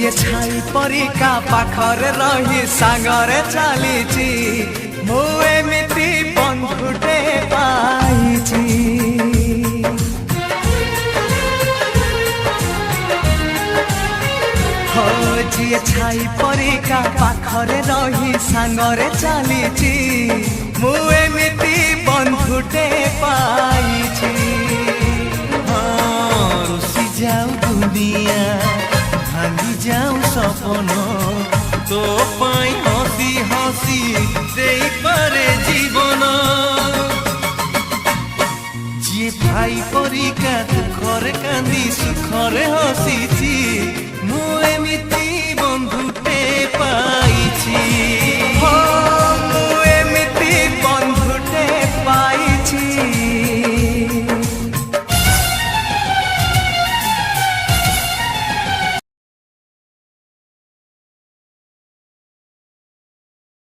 ଯିଏ ଛାଇ ପରିକା ପାଖରେ ରହି ସାଙ୍ଗରେ ଚାଲିଛି ମୁଁ ଏମିତି ବନ୍ଧୁଟେ ପାଇଛି। ଯିଏ ଛାଇ ପରିକା ପାଖରେ ରହି ସାଙ୍ଗରେ ଚାଲିଛି ମୁଁ ଏମିତି ବନ୍ଧୁଟେ ପାଇଛି। ରୁଷି ଯାଉ ଦୁନିଆ ଭାଙ୍ଗି ଯାଉ ସପନ ତୋ ପାଇଁ ହସି ହସି ଦେଇପାରେ ଜୀବନ। ଯିଏ ଭାଇ ପରିକା ଦୁଃଖରେ କାନ୍ଦି ସୁଖରେ ହସିଛି